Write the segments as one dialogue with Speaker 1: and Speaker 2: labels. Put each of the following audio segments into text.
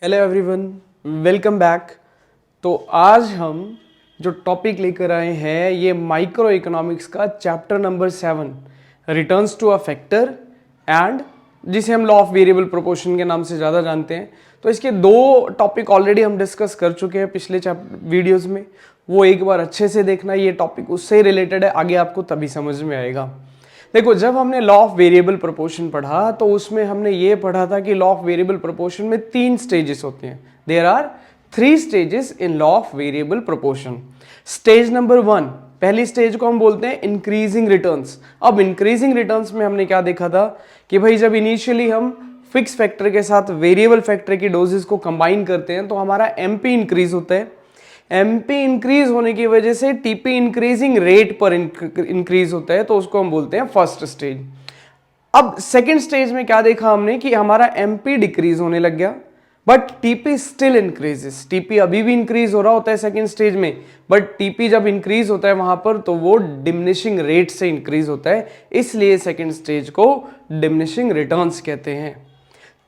Speaker 1: Hello everyone, welcome back. तो आज हम जो टॉपिक लेकर आए हैं ये माइक्रो इकोनॉमिक्स का chapter number 7 returns to a factor and जिसे हम लॉ ऑफ वेरिएबल प्रोपोर्शन के नाम से ज़्यादा जानते हैं। तो इसके दो टॉपिक ऑलरेडी हम डिस्कस कर चुके हैं पिछले वीडियोज़ में, वो एक बार अच्छे से देखना। ये टॉपिक उससे रिलेटेड है, आगे आपको तभी समझ में आएगा। देखो, जब हमने लॉ ऑफ वेरिएबल प्रोपोर्शन पढ़ा तो उसमें हमने ये पढ़ा था कि लॉ ऑफ वेरिएबल प्रोपोर्शन में 3 स्टेजेस होते हैं। There are 3 stages in law of variable proportion. Stage number 1, पहली स्टेज को हम बोलते हैं इंक्रीजिंग रिटर्न्स। अब इंक्रीजिंग रिटर्न्स में हमने क्या देखा था कि भाई जब इनिशियली हम फिक्स फैक्टर के साथ वेरिएबल फैक्टर की डोजेस को कंबाइन करते हैं तो हमारा एमपी इंक्रीज होता है। एमपी इंक्रीज होने की वजह से टीपी इंक्रीजिंग रेट पर इंक्रीज होता है, तो उसको हम बोलते हैं फर्स्ट स्टेज। अब सेकंड स्टेज में क्या देखा हमने कि हमारा एमपी डिक्रीज होने लग गया but TP still increases. TP अभी भी इंक्रीज हो रहा होता है सेकंड स्टेज में, बट टीपी जब इंक्रीज होता है वहां पर तो वो डिमिनिशिंग रेट से इंक्रीज होता है, इसलिए सेकंड स्टेज को डिमिनिशिंग रिटर्न्स कहते हैं।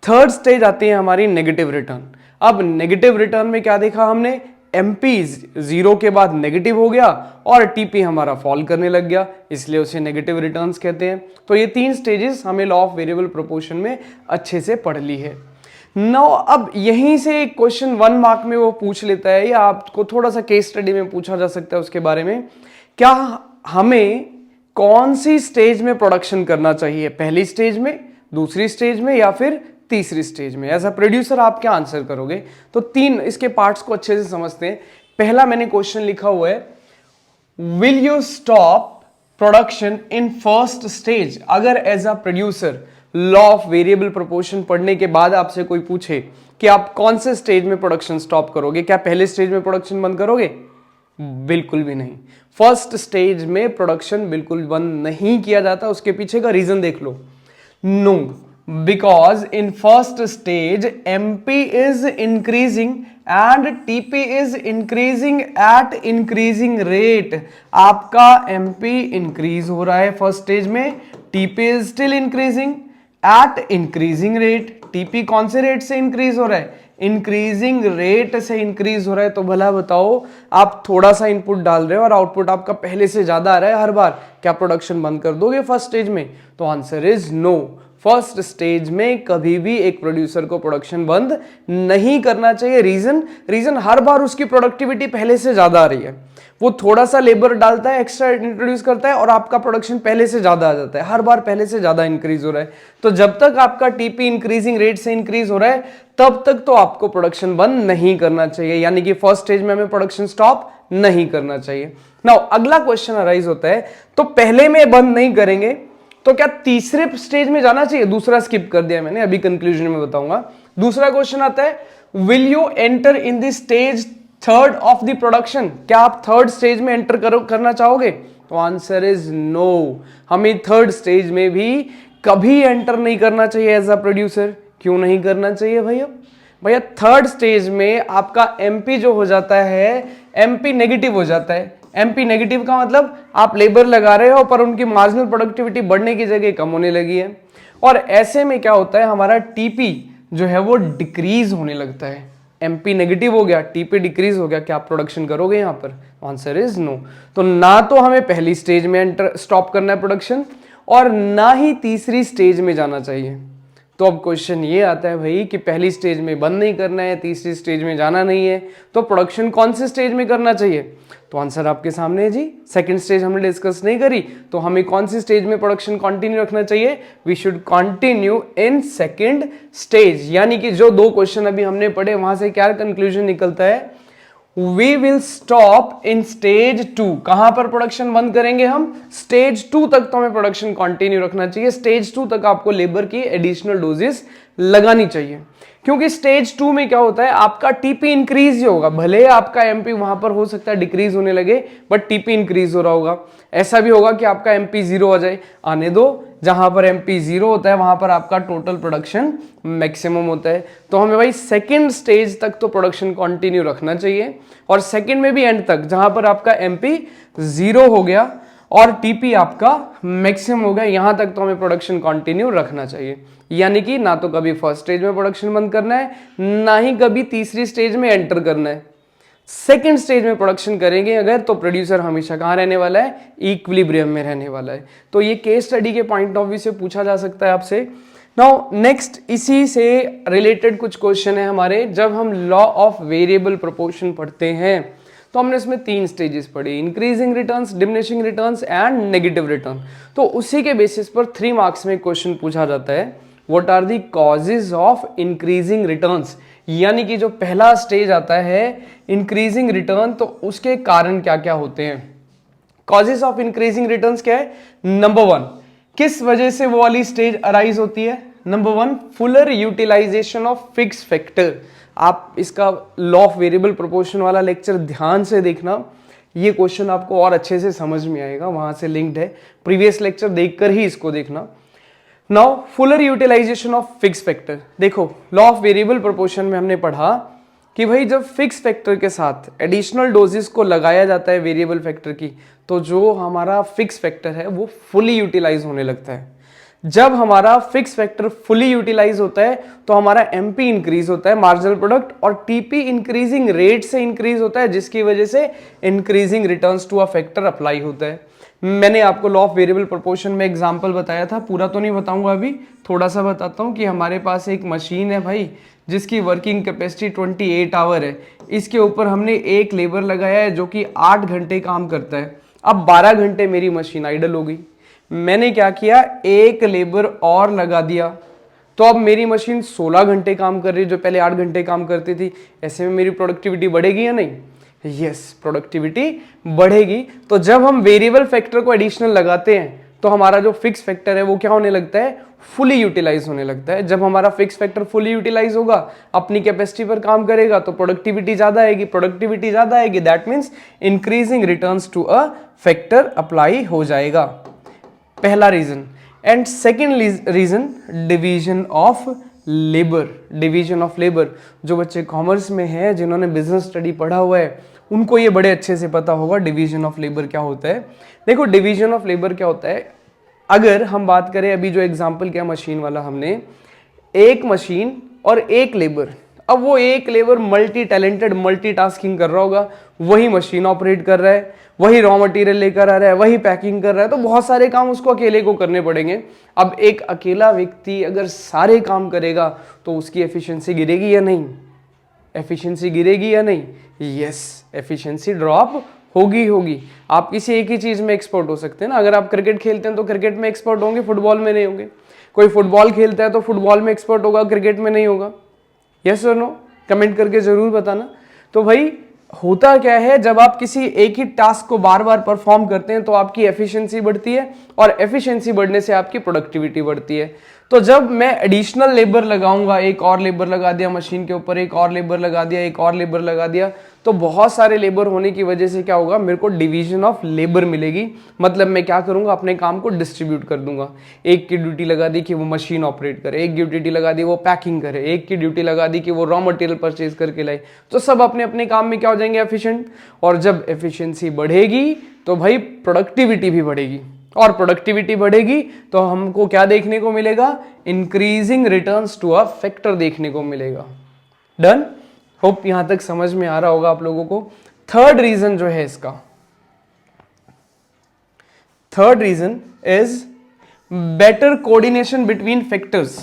Speaker 1: थर्ड स्टेज आती है हमारी नेगेटिव रिटर्न। अब नेगेटिव रिटर्न में क्या देखा हमने, एमपी 0 के बाद नेगेटिव हो गया और टीपी हमारा फॉल करने लग गया, इसलिए उसे नेगेटिव रिटर्न्स कहते हैं। तो ये 3 स्टेजेस हमें लॉ ऑफ वेरिएबल प्रोपोर्शन में अच्छे से पढ़ ली है। नाउ अब यहीं से क्वेश्चन 1 मार्क में वो पूछ लेता है या आपको थोड़ा सा केस स्टडी में पूछा जा सकता है उसके बारे में, क्या हमें कौन सी स्टेज में प्रोडक्शन करना चाहिए, पहली स्टेज में, दूसरी स्टेज में या फिर तीसरी स्टेज में। एज अ प्रोड्यूसर आप क्या आंसर करोगे? तो 3 इसके पार्ट्स को अच्छे से समझते हैं। पहला मैंने क्वेश्चन लिखा हुआ है, will you stop production in first stage. अगर as a producer law of variable proportion पढ़ने के बाद आपसे कोई पूछे कि आप कौन से स्टेज में प्रोडक्शन स्टॉप करोगे, क्या पहले स्टेज में प्रोडक्शन बंद करोगे? बिल्कुल भी नहीं। फर्स्ट स्टेज में प्रोडक्शन बिल्कुल बंद नहीं किया जाता। उसके पीछे का रीजन देख लो। No, because in first stage MP is increasing and TP is increasing at increasing rate। आपका MP increase हो रहा है फर्स्ट स्टेज में, TP is still increasing at increasing rate। TP कौन से रेट से इंक्रीज हो रहा है? इंक्रीजिंग रेट से इंक्रीज हो रहा है। तो भला बताओ, आप थोड़ा सा इनपुट डाल रहे हो और आउटपुट आपका पहले से ज्यादा आ रहा है हर बार, क्या प्रोडक्शन बंद कर दोगे फर्स्ट स्टेज में? तो answer is no. First stage में कभी भी एक प्रोड्यूसर को प्रोडक्शन बंद नहीं करना चाहिए। रीजन हर बार उसकी प्रोडक्टिविटी पहले से ज्यादा आ रही है, वो थोड़ा सा लेबर डालता है, एक्स्ट्रा इंट्रोड्यूस करता है और आपका प्रोडक्शन पहले से ज्यादा आ जाता है, हर बार पहले से ज्यादा इंक्रीज हो रहा है। तो जब तक आपका टीपी इंक्रीजिंग रेट से इंक्रीज हो रहा है तब तक तो आपको प्रोडक्शन बंद नहीं करना चाहिए, यानी कि फर्स्ट स्टेज में हमें प्रोडक्शन स्टॉप नहीं करना चाहिए। नाउ अगला क्वेश्चन अराइज होता है, तो पहले में बंद नहीं करेंगे तो क्या तीसरे स्टेज में जाना चाहिए? दूसरा स्किप कर दिया मैंने, अभी कंक्लूजन में बताऊंगा। दूसरा क्वेश्चन आता है, will you enter in the stage third of the production. क्या आप थर्ड स्टेज में एंटर करना चाहोगे? तो आंसर इज नो। हमें थर्ड स्टेज में भी कभी एंटर नहीं करना चाहिए एज अ प्रोड्यूसर। क्यों नहीं करना चाहिए भैया? थर्ड स्टेज में आपका एमपी जो हो जाता है, एमपी नेगेटिव हो जाता है। एमपी नेगेटिव का मतलब आप लेबर लगा रहे हो पर उनकी मार्जिनल प्रोडक्टिविटी बढ़ने की जगह कम होने लगी है, और ऐसे में क्या होता है, हमारा टीपी जो है वो डिक्रीज होने लगता है। एमपी नेगेटिव हो गया, टीपी डिक्रीज हो गया, क्या आप प्रोडक्शन करोगे यहां पर? Answer is no. तो ना तो हमें पहली स्टेज में स्टॉप करना है प्रोडक्शन और ना ही तीसरी स्टेज में जाना चाहिए। तो अब क्वेश्चन ये आता है भाई कि पहली स्टेज में बंद नहीं करना है, तीसरी स्टेज में जाना नहीं है, तो प्रोडक्शन कौन से स्टेज में करना चाहिए? तो आंसर आपके सामने है जी। सेकंड स्टेज हमने डिस्कस नहीं करी, तो हमें कौन सी स्टेज में प्रोडक्शन कंटिन्यू रखना चाहिए? We should continue in second stage. यानी कि जो 2 क्वेश्चन अभी हमने पढ़े वहां से क्या कंक्लूजन निकलता है, we will stop in stage 2। कहां पर प्रोडक्शन बंद करेंगे हम? स्टेज 2 तक तो हमें प्रोडक्शन कंटिन्यू रखना चाहिए। स्टेज 2 तक आपको लेबर की एडिशनल डोजेस लगानी चाहिए, क्योंकि स्टेज 2 में क्या होता है, आपका टीपी इंक्रीज ही होगा। भले आपका एमपी वहां पर हो सकता है डिक्रीज होने लगे, बट टीपी इंक्रीज हो रहा होगा। ऐसा भी होगा कि आपका एमपी 0 आ जाए, आने दो। जहां पर एमपी 0 होता है वहां पर आपका टोटल प्रोडक्शन मैक्सिमम होता है। तो हमें भाई सेकेंड स्टेज तक तो प्रोडक्शन कंटिन्यू रखना चाहिए, और सेकेंड में भी एंड तक, जहां पर आपका एमपी 0 हो गया और टीपी आपका मैक्सिमम हो गया। यहां तक तो हमें प्रोडक्शन कंटिन्यू रखना चाहिए, यानी कि ना तो कभी फर्स्ट स्टेज में प्रोडक्शन बंद करना है, ना ही कभी तीसरी स्टेज में एंटर करना है। सेकेंड स्टेज में प्रोडक्शन करेंगे अगर, तो प्रोड्यूसर हमेशा कहां रहने वाला है, इक्विलिब्रियम में रहने वाला है। तो ये केस स्टडी के पॉइंट ऑफ व्यू से पूछा जा सकता है आपसे। नाउ नेक्स्ट, इसी से रिलेटेड कुछ क्वेश्चन है हमारे। जब हम लॉ ऑफ वेरिएबल प्रोपोर्शन पढ़ते हैं तो हमने इसमें 3 स्टेजेस पढ़ी, increasing returns, diminishing returns and negative return. तो उसी के बेसिस पर 3 मार्क्स में क्वेश्चन पूछा जाता है, what are the causes of increasing returns, यानी कि जो पहला स्टेज आता है इंक्रीजिंग रिटर्न, तो उसके कारण क्या क्या होते हैं। कॉजेज ऑफ इंक्रीजिंग रिटर्न्स क्या है, नंबर 1, किस वजह से वो वाली स्टेज अराइज होती है। Number 1, fuller utilisation of fix factor. आप इसका लॉ ऑफ वेरिएबल प्रोपोर्शन वाला लेक्चर ध्यान से देखना, ये क्वेश्चन आपको और अच्छे से समझ में आएगा, वहां से लिंक्ड है, प्रीवियस लेक्चर देखकर ही इसको देखना। Now fuller utilisation of fix factor. देखो लॉ ऑफ वेरिएबल प्रोपोर्शन में हमने पढ़ा कि भाई जब फिक्स फैक्टर के साथ एडिशनल डोजेस को लगाया जाता है वेरिएबल फैक्टर की, तो जो हमारा फिक्स फैक्टर है वो फुली यूटिलाइज होने लगता है। जब हमारा फिक्स फैक्टर फुली यूटिलाइज होता है तो हमारा एमपी इंक्रीज होता है, मार्जिनल प्रोडक्ट, और टीपी इंक्रीजिंग रेट से इंक्रीज होता है, जिसकी वजह से increasing returns to a factor apply होता है। मैंने आपको लॉ ऑफ वेरिएबल प्रोपोर्शन में एग्जांपल बताया था, पूरा तो नहीं बताऊंगा अभी, थोड़ा सा बताता हूं कि हमारे पास एक मशीन है भाई जिसकी वर्किंग कैपेसिटी 28 आवर है। इसके ऊपर हमने एक लेबर लगाया है जो कि 8 घंटे काम करता है। अब 12 घंटे मेरी मशीन आइडल हो गई, मैंने क्या किया, एक लेबर और लगा दिया, तो अब मेरी मशीन 16 घंटे काम कर रही है, जो पहले 8 घंटे काम करती थी। ऐसे में मेरी प्रोडक्टिविटी बढ़ेगी या नहीं, यस प्रोडक्टिविटी बढ़ेगी। तो जब हम वेरिएबल फैक्टर को एडिशनल लगाते हैं तो हमारा जो फिक्स फैक्टर है वो क्या होने लगता है, फुली यूटिलाइज होने लगता है। जब हमारा फिक्स फैक्टर फुली यूटिलाइज होगा, अपनी कैपेसिटी पर काम करेगा, तो प्रोडक्टिविटी ज्यादा आएगी, प्रोडक्टिविटी ज्यादा आएगी, that means increasing returns to a factor apply हो जाएगा, पहला reason. And second reason, division of labour. Division of labour, जो बच्चे कॉमर्स में हैं, जिन्होंने बिजनेस स्टडी पढ़ा हुआ है, उनको ये बड़े अच्छे से पता होगा डिवीजन ऑफ लेबर क्या होता है। देखो डिवीजन ऑफ लेबर क्या होता है, अगर हम बात करें, अभी जो एग्जांपल किया मशीन वाला हमने, एक मशीन और एक लेबर, अब वो एक लेबर मल्टी टैलेंटेड मल्टीटास्किंग कर रहा होगा, वही मशीन ऑपरेट कर रहा है, वही रॉ मटेरियल लेकर आ रहा है, वही पैकिंग कर रहा है, तो बहुत सारे काम उसको अकेले को करने पड़ेंगे। अब एक अकेला व्यक्ति अगर सारे काम करेगा तो उसकी एफिशिएंसी गिरेगी या नहीं, एफिशिएंसी गिरेगी या नहीं, यस एफिशिएंसी ड्रॉप होगी। आप किसी एक ही चीज में एक्सपर्ट हो सकते हैं ना, अगर आप क्रिकेट खेलते हैं तो क्रिकेट में एक्सपर्ट होंगे, फुटबॉल में नहीं होंगे। कोई फुटबॉल खेलता है तो फुटबॉल में एक्सपर्ट होगा, क्रिकेट में नहीं होगा। यस और नो, कमेंट करके जरूर बताना। तो भाई होता क्या है, जब आप किसी एक ही टास्क को बार बार परफॉर्म करते हैं तो आपकी एफिशिएंसी बढ़ती है, और एफिशिएंसी बढ़ने से आपकी प्रोडक्टिविटी बढ़ती है। तो जब मैं एडिशनल लेबर लगाऊंगा, एक और लेबर लगा दिया मशीन के ऊपर, एक और लेबर लगा दिया, एक और लेबर लगा दिया, तो बहुत सारे लेबर होने की वजह से क्या होगा, मेरे को डिवीजन ऑफ लेबर मिलेगी। मतलब मैं क्या करूंगा, अपने काम को डिस्ट्रीब्यूट कर दूंगा। एक की ड्यूटी लगा दी कि वो मशीन ऑपरेट करे, एक की ड्यूटी लगा दी वो पैकिंग करे, एक की ड्यूटी लगा दी कि वो रॉ मटेरियल परचेज करके लाए। तो सब अपने अपने काम में क्या हो जाएंगे, एफिशिएंट। और जब एफिशिएंसी बढ़ेगी तो भाई प्रोडक्टिविटी भी बढ़ेगी, और प्रोडक्टिविटी बढ़ेगी तो हमको क्या देखने को मिलेगा, increasing returns to a factor देखने को मिलेगा। डन, होप यहां तक समझ में आ रहा होगा आप लोगों को। थर्ड रीजन जो है इसका, third reason is better coordination between factors.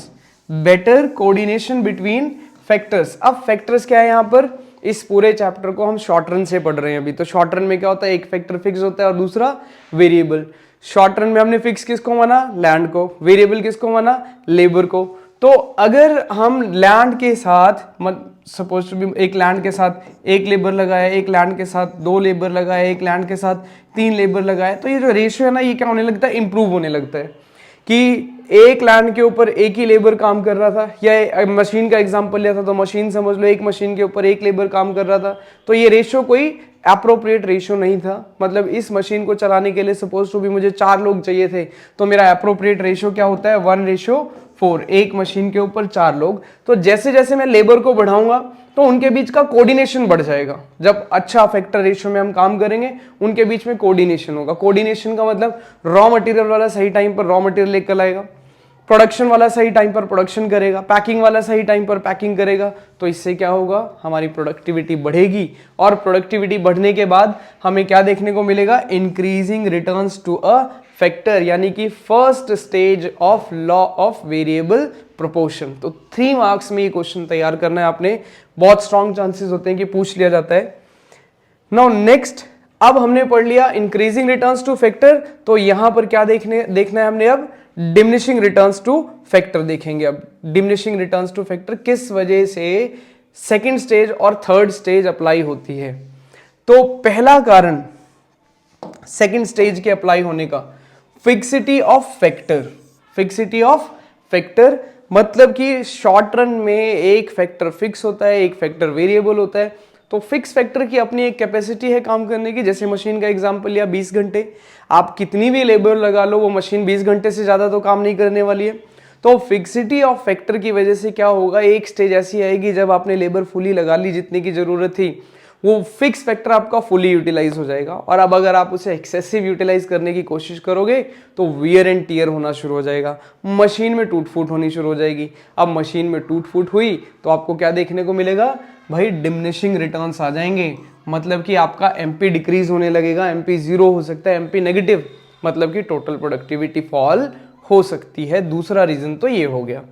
Speaker 1: Better coordination between factors. अब फैक्टर्स क्या है, यहां पर इस पूरे चैप्टर को हम शॉर्ट रन से पढ़ रहे हैं अभी। तो शॉर्ट रन में क्या होता है, एक फैक्टर फिक्स होता है और दूसरा वेरिएबल। शॉर्ट रन में हमने फिक्स किसको माना, लैंड को, वेरिएबल किसको माना, लेबर को। तो अगर हम लैंड के साथ, सपोज टू बी एक लैंड के साथ एक लेबर लगाया, एक लैंड के साथ 2 लेबर लगाया, एक लैंड के साथ 3 लेबर लगाया, तो ये जो रेशियो है ना, ये क्या होने लगता है, इंप्रूव होने लगता है। कि एक लैंड के ऊपर एक ही लेबर काम कर रहा था, या मशीन का एग्जांपल लिया था तो मशीन समझ लो, एक मशीन के ऊपर एक लेबर काम कर रहा था, तो ये रेशियो कोई एप्रोप्रिएट रेशियो नहीं था। मतलब इस मशीन को चलाने के लिए सपोज टू भी मुझे 4 लोग चाहिए थे, तो मेरा एप्रोप्रिएट रेशियो क्या होता है, 1:4 4, एक मशीन के ऊपर 4 लोग। तो जैसे जैसे मैं लेबर को बढ़ाऊंगा तो उनके बीच का कोऑर्डिनेशन बढ़ जाएगा। जब अच्छा फैक्टर रेशियो में हम काम करेंगे उनके बीच में कोऑर्डिनेशन होगा। कोऑर्डिनेशन का मतलब रॉ मटेरियल वाला सही टाइम पर रॉ मटेरियल लेकर आएगा, प्रोडक्शन वाला सही टाइम पर प्रोडक्शन करेगा, पैकिंग वाला सही टाइम पर पैकिंग करेगा। तो इससे क्या होगा, हमारी प्रोडक्टिविटी बढ़ेगी, और प्रोडक्टिविटी बढ़ने के बाद हमें क्या देखने को मिलेगा, increasing returns to a factor, यानी कि first stage of law of variable proportion. तो 3 मार्क्स में ये क्वेश्चन तैयार करना है आपने, बहुत स्ट्रॉन्ग चांसेस होते हैं कि पूछ लिया जाता है। नाउ नेक्स्ट, अब हमने पढ़ लिया इंक्रीजिंग रिटर्न्स टू फैक्टर, तो यहां पर क्या देखना है हमने, अब डिमिनिशिंग रिटर्न्स टू फैक्टर देखेंगे। अब डिमिनिशिंग रिटर्न्स टू फैक्टर किस वजह से सेकंड स्टेज और थर्ड स्टेज अप्लाई होती है। तो पहला कारण सेकंड स्टेज के अप्लाई होने का, fixity of factor. Fixity of factor मतलब कि शॉर्ट रन में एक फैक्टर फिक्स होता है, एक फैक्टर वेरिएबल होता है। तो फिक्स फैक्टर की अपनी एक कैपेसिटी है काम करने की। जैसे मशीन का एग्जांपल लिया 20 घंटे, आप कितनी भी लेबर लगा लो वो मशीन 20 घंटे से ज़्यादा तो काम नहीं करने वाली है। तो फिक्सिटी ऑफ फैक्टर की वजह से क्या होगा, एक स्टेज ऐसी आएगी जब आपने लेबर फुली लगा ली जितने की ज़रूरत थी, वो फिक्स फैक्टर आपका फुली यूटिलाइज हो जाएगा। और अब अगर आप उसे एक्सेसिव यूटिलाइज करने की कोशिश करोगे तो वियर एंड टियर होना शुरू हो जाएगा, मशीन में टूट फूट होनी शुरू हो जाएगी। अब मशीन में टूट फूट हुई तो आपको क्या देखने को मिलेगा भाई, डिमिनिशिंग रिटर्न्स आ जाएंगे। मतलब कि आपका एमपी डिक्रीज होने लगेगा, एमपी 0 हो सकता है, एमपी नेगेटिव, मतलब कि टोटल प्रोडक्टिविटी फॉल हो सकती है। दूसरा रीजन तो ये हो गया,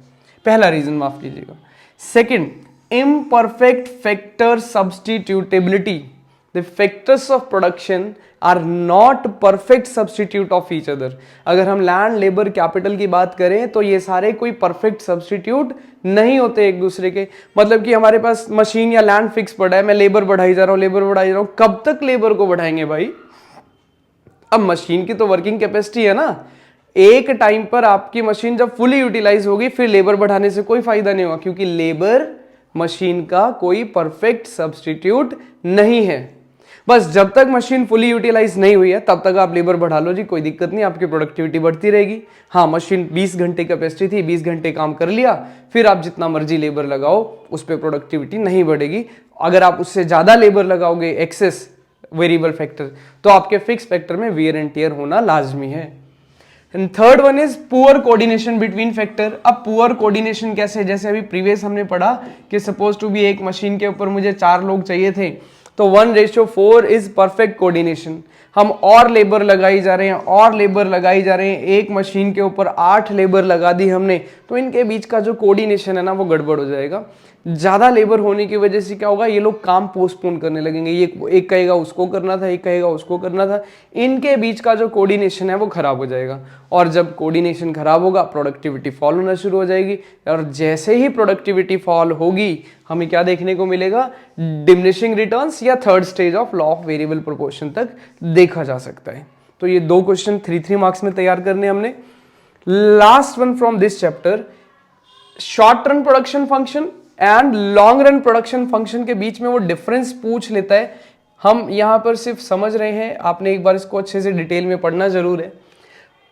Speaker 1: पहला रीजन माफ कीजिएगा। Second, imperfect factor substitutability. The factors of production are not perfect substitute of each other. अगर हम लैंड, लेबर, कैपिटल की बात करें तो ये सारे कोई परफेक्ट सब्सटीट्यूट नहीं होते एक दूसरे के। मतलब कि हमारे पास मशीन या लैंड फिक्स पड़ा है, मैं लेबर बढ़ाई जा रहा हूँ, लेबर बढ़ाई जा रहा हूँ, कब तक लेबर को बढ़ाएंगे भाई। अब मशीन की तो वर्किंग कैपेसिटी है ना, एक टाइम पर आपकी मशीन जब फुली यूटिलाइज होगी फिर लेबर बढ़ाने से कोई फायदा नहीं होगा, क्योंकि लेबर मशीन का कोई परफेक्ट सब्सटीट्यूट नहीं है। बस जब तक मशीन फुली यूटिलाइज नहीं हुई है तब तक आप लेबर बढ़ा लो जी, कोई दिक्कत नहीं, आपकी प्रोडक्टिविटी बढ़ती रहेगी। हाँ, मशीन 20 घंटे कैपेसिटी थी, 20 घंटे काम कर लिया, फिर आप जितना मर्जी लेबर लगाओ उस पर प्रोडक्टिविटी नहीं बढ़ेगी। अगर आप उससे ज्यादा लेबर लगाओगे, एक्सेस वेरिएबल फैक्टर, तो आपके फिक्स फैक्टर में वियर एंड टियर होना लाजमी है। And third one is poor coordination between factor. अब पुअर कोऑर्डिनेशन कैसे, जैसे अभी प्रीवियस हमने पढ़ा कि सपोज टू बी एक मशीन के ऊपर मुझे 4 लोग चाहिए थे, तो 1:4 इज परफेक्ट कोऑर्डिनेशन। हम और लेबर लगाई जा रहे हैं, और लेबर लगाई जा रहे हैं, एक मशीन के ऊपर 8 लेबर लगा दी हमने, तो इनके बीच का जो कोऑर्डिनेशन है ना वो गड़बड़ हो जाएगा। ज्यादा लेबर होने की वजह से क्या होगा, ये लोग काम पोस्टपोन करने लगेंगे, ये एक कहेगा उसको करना था, एक कहेगा उसको करना था, इनके बीच का जो कोऑर्डिनेशन है वो खराब हो जाएगा। और जब कोऑर्डिनेशन खराब होगा प्रोडक्टिविटी फॉल होना शुरू हो जाएगी, और जैसे ही प्रोडक्टिविटी फॉल होगी हमें क्या देखने को मिलेगा, डिमिनिशिंग रिटर्न्स या third stage of law of variable proportion तक देखा जा सकता है। तो ये 2 क्वेश्चन 3 मार्क्स में तैयार करने हमने। Last one from this chapter, short run production function and long run production function के बीच में वो डिफरेंस पूछ लेता है। हम यहां पर सिर्फ समझ रहे हैं, आपने एक बार इसको अच्छे से डिटेल में पढ़ना जरूर है।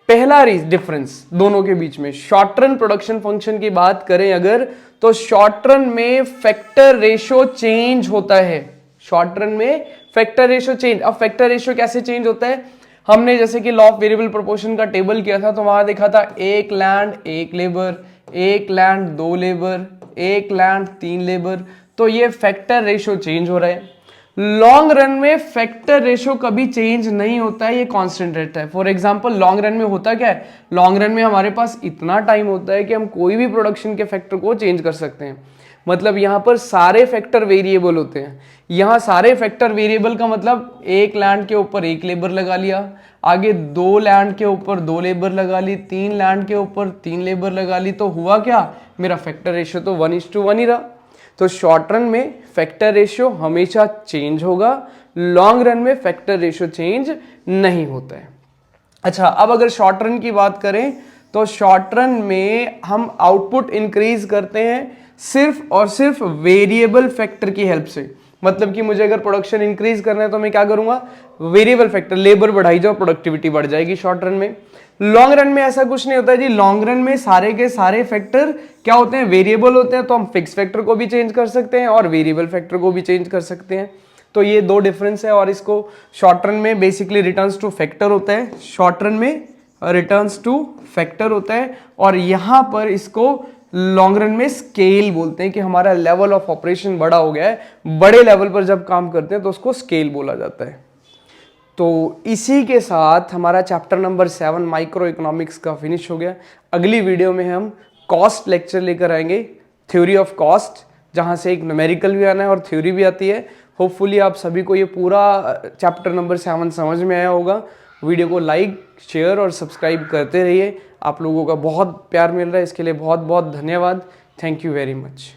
Speaker 1: पहला डिफरेंस दोनों के बीच में, शॉर्ट रन प्रोडक्शन फंक्शन की बात करें अगर, तो शॉर्ट रन में फैक्टर रेशो चेंज होता है। शॉर्ट रन में फैक्टर रेशो चेंज। अब फैक्टर रेशो कैसे चेंज होता है, हमने जैसे कि लॉ ऑफ वेरिएबल प्रोपोर्शन का टेबल किया था तो वहां देखा था 1 land 1 labour, 1 land 2 labour, 1 land 3 labour, तो ये फैक्टर रेशो चेंज हो रहा है। लॉन्ग रन में फैक्टर रेशो कभी चेंज नहीं होता है, ये कांस्टेंट रहता है। फॉर एग्जांपल लॉन्ग रन में होता क्या है, लॉन्ग रन में हमारे पास इतना टाइम होता है कि हम कोई भी प्रोडक्शन के फैक्टर को चेंज कर सकते हैं। मतलब यहां पर सारे फैक्टर वेरिएबल होते हैं। यहां सारे फैक्टर वेरिएबल का मतलब 1 लैंड के ऊपर 1 लेबर लगा लिया, आगे 2 लैंड के ऊपर 2 लेबर लगा ली, 3 लैंड के ऊपर 3 लेबर लगा ली, तो हुआ क्या, मेरा फैक्टर रेशियो तो 1:1 ही रहा। तो शॉर्ट रन में फैक्टर रेशियो हमेशा चेंज होगा, लॉन्ग रन में फैक्टर रेशियो चेंज नहीं होता है। अच्छा, अब अगर शॉर्ट रन की बात करें तो शॉर्ट रन में हम आउटपुट इंक्रीज करते हैं सिर्फ और सिर्फ वेरिएबल फैक्टर की हेल्प से। मतलब कि मुझे अगर प्रोडक्शन इंक्रीज करना है तो मैं क्या करूंगा, वेरिएबल फैक्टर लेबर बढ़ाई जाओ, प्रोडक्टिविटी बढ़ जाएगी शॉर्ट रन में। लॉन्ग रन में ऐसा कुछ नहीं होता है जी, लॉन्ग रन में सारे के सारे फैक्टर क्या होते हैं, वेरिएबल होते हैं। तो हम फिक्स फैक्टर को भी चेंज कर सकते हैं और वेरिएबल फैक्टर को भी चेंज कर सकते हैं। तो ये दो डिफरेंस है। और इसको शॉर्ट रन में बेसिकली रिटर्न्स टू फैक्टर होता है, शॉर्ट रन में रिटर्न्स टू फैक्टर होता है, और यहां पर इसको लॉन्ग रन में स्केल बोलते हैं कि हमारा लेवल ऑफ ऑपरेशन बड़ा हो गया है, बड़े लेवल पर जब काम करते हैं तो उसको स्केल बोला जाता है। तो इसी के साथ हमारा चैप्टर नंबर 7 माइक्रो इकोनॉमिक्स का फिनिश हो गया। अगली वीडियो में हम कॉस्ट लेक्चर लेकर आएंगे, थ्योरी ऑफ कॉस्ट, जहां से एक न्यूमेरिकल भी आना है और थ्योरी भी आती है। होपफुली आप सभी को ये पूरा चैप्टर नंबर 7 समझ में आया होगा। वीडियो को लाइक, शेयर और सब्सक्राइब करते रहिए। आप लोगों का बहुत प्यार मिल रहा है, इसके लिए बहुत बहुत धन्यवाद। Thank you very much.